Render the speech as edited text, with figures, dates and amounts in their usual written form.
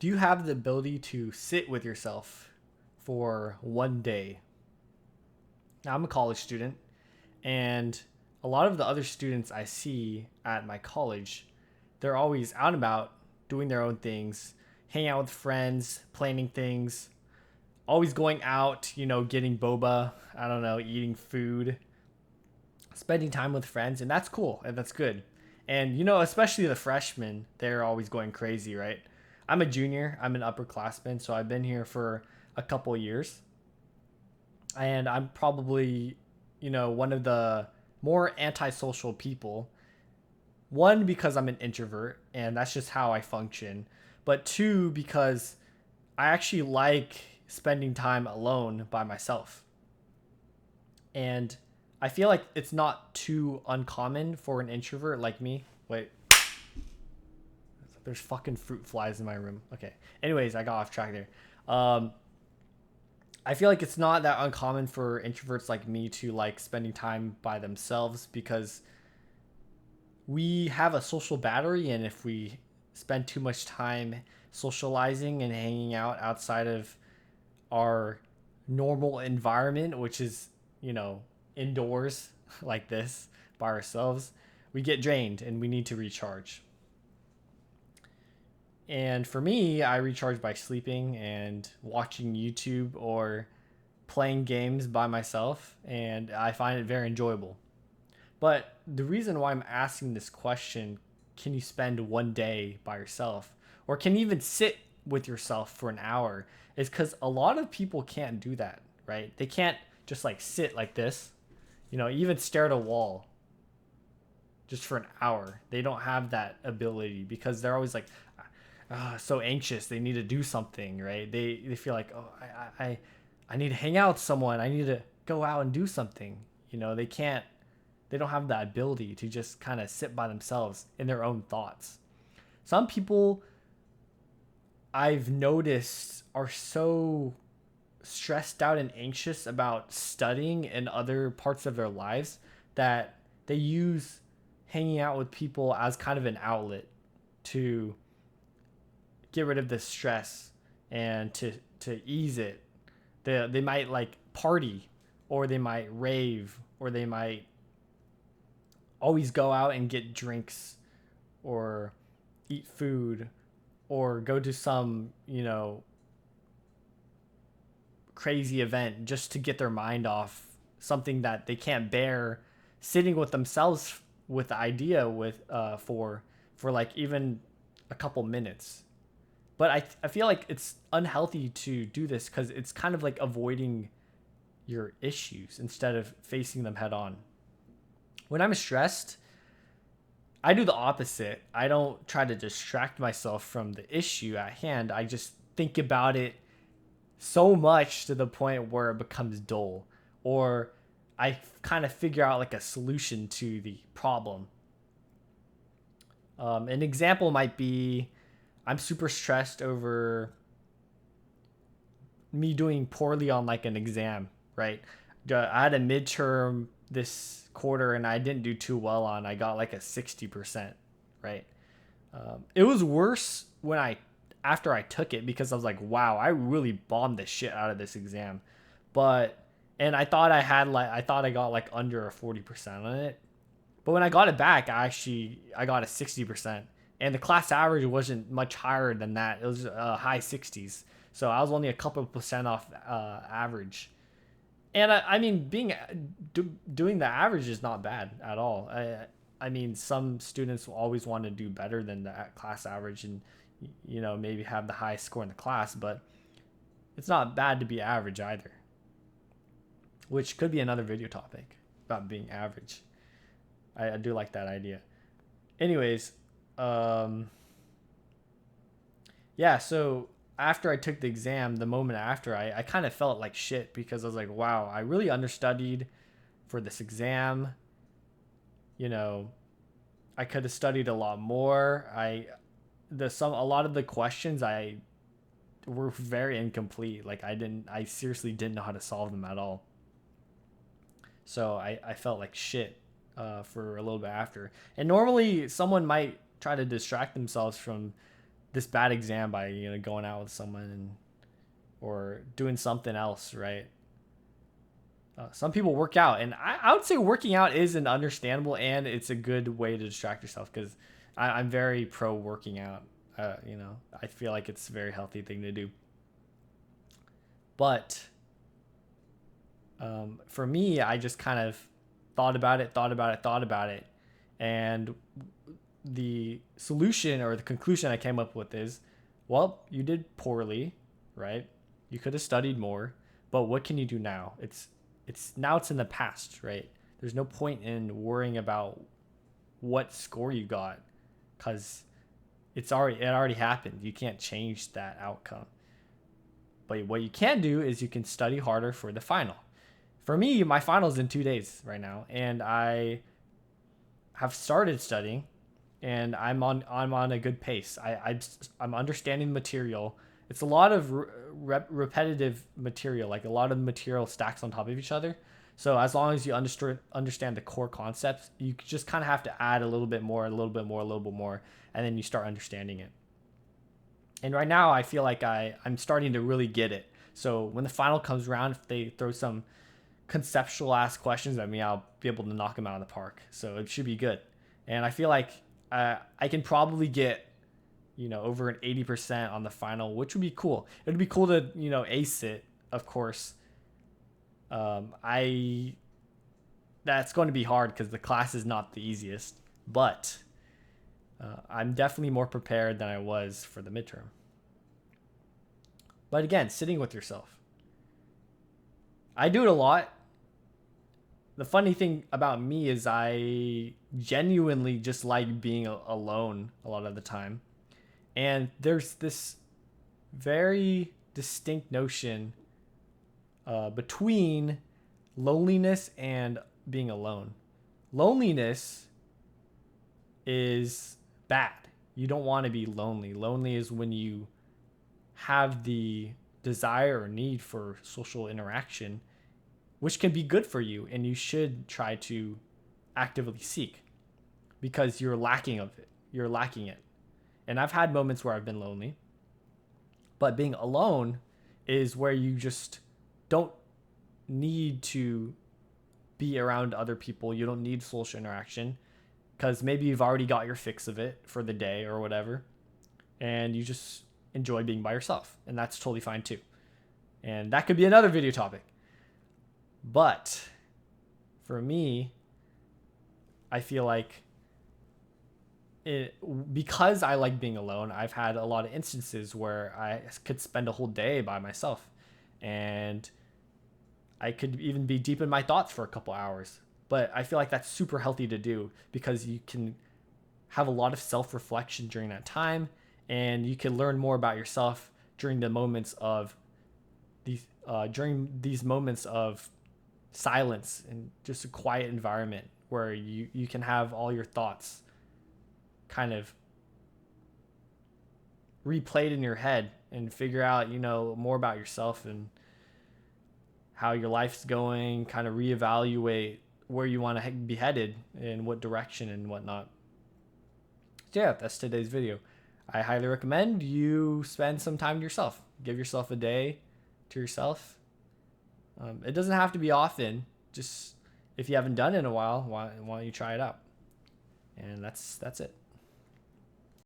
Do you have the ability to sit with yourself for one day? Now, I'm a college student, and a lot of the other students I see at my college, they're always out and about doing their own things, hanging out with friends, planning things, always going out, getting boba, I don't know, eating food, spending time with friends, and that's cool and that's good. And especially the freshmen, they're always going crazy, right? I'm a junior, I'm an upperclassman, so I've been here for a couple years, and I'm probably, one of the more antisocial people. One, because I'm an introvert, and that's just how I function. But two, because I actually like spending time alone by myself. And I feel like it's not too uncommon for an introvert like me. Wait, there's fucking fruit flies in my room. Okay. Anyways, I got off track there. Um, I feel like it's not that uncommon for introverts like me to like spending time by themselves because we have a social battery, and if we spend too much time socializing and hanging out outside of our normal environment, which is, indoors like this by ourselves, we get drained and we need to recharge. And for me, I recharge by sleeping and watching YouTube or playing games by myself, and I find it very enjoyable. But the reason why I'm asking this question, can you spend one day by yourself? Or can you even sit with yourself for an hour? Is because a lot of people can't do that, right? They can't just like sit like this, even stare at a wall just for an hour. They don't have that ability because they're always like so anxious. They need to do something, right? They feel like, oh, I need to hang out with someone. I need to go out and do something. They can't they don't have that ability to just kind of sit by themselves in their own thoughts. Some people I've noticed are so stressed out and anxious about studying and other parts of their lives that they use hanging out with people as kind of an outlet to get rid of the stress and to ease it. They might like party, or they might rave, or they might always go out and get drinks or eat food or go to some, crazy event just to get their mind off something that they can't bear sitting with themselves with the idea with for like even a couple minutes. But I feel like it's unhealthy to do this because it's kind of like avoiding your issues instead of facing them head on. When I'm stressed, I do the opposite. I don't try to distract myself from the issue at hand. I just think about it so much to the point where it becomes dull, or I kind of figure out like a solution to the problem. An example might be I'm super stressed over me doing poorly on like an exam, right? I had a midterm this quarter and I didn't do too well on. I got like a 60%, right? It was worse when I after I took it because I was like, wow, I really bombed the shit out of this exam. But and I thought I got like under a 40% on it. But when I got it back, I got a 60%. And the class average wasn't much higher than that. It was high 60s. So I was only a couple of percent off average. And I mean, doing the average is not bad at all. I mean, some students will always want to do better than the class average, and maybe have the highest score in the class, but it's not bad to be average either, which could be another video topic about being average. I do like that idea. Anyways, um, yeah, so after I took the exam, the moment after, I kind of felt like shit because I was like, wow, I really understudied for this exam. You know, I could have studied a lot more. A lot of the questions I were very incomplete. Like I seriously didn't know how to solve them at all. So I felt like shit for a little bit after. And normally someone might try to distract themselves from this bad exam by going out with someone or doing something else, right? Some people work out, and I would say working out is an understandable and it's a good way to distract yourself because I'm very pro working out. I feel like it's a very healthy thing to do. But for me, I just kind of thought about it, and the solution or the conclusion I came up with is, well, you did poorly, right? You could have studied more, but what can you do now? It's in the past, right? There's no point in worrying about what score you got because it already happened. You can't change that outcome. But what you can do is you can study harder for the final. For me, my final's in 2 days right now, and I have started studying, and I'm on a good pace. I'm understanding the material. It's a lot of repetitive material, like a lot of material stacks on top of each other. So as long as you understand the core concepts, you just kind of have to add a little bit more, a little bit more, a little bit more, and then you start understanding it. And right now, I feel like I'm starting to really get it. So when the final comes around, if they throw some conceptual ass questions at me, I'll be able to knock them out of the park. So it should be good. And I feel like I can probably get over an 80% on the final, which would be cool. It would be cool to ace it, of course. I That's going to be hard because the class is not the easiest, but I'm definitely more prepared than I was for the midterm. But again, sitting with yourself. I do it a lot. The funny thing about me is I genuinely just like being alone a lot of the time. And there's this very distinct notion between loneliness and being alone. Loneliness is bad. You don't want to be lonely. Lonely is when you have the desire or need for social interaction, which can be good for you, and you should try to actively seek because you're lacking of it. You're lacking it. And I've had moments where I've been lonely, but being alone is where you just don't need to be around other people. You don't need social interaction because maybe you've already got your fix of it for the day or whatever, and you just enjoy being by yourself, and that's totally fine too. And that could be another video topic. But for me, I feel like because I like being alone, I've had a lot of instances where I could spend a whole day by myself, and I could even be deep in my thoughts for a couple hours. But I feel like that's super healthy to do because you can have a lot of self-reflection during that time, and you can learn more about yourself during the moments of these moments of silence and just a quiet environment where you can have all your thoughts kind of replayed in your head and figure out more about yourself and how your life's going, kind of reevaluate where you want to be headed and what direction and whatnot. So yeah, that's today's video. I highly recommend you spend some time to yourself. Give yourself a day to yourself. It doesn't have to be often. Just if you haven't done it in a while, why don't you try it out? And that's it.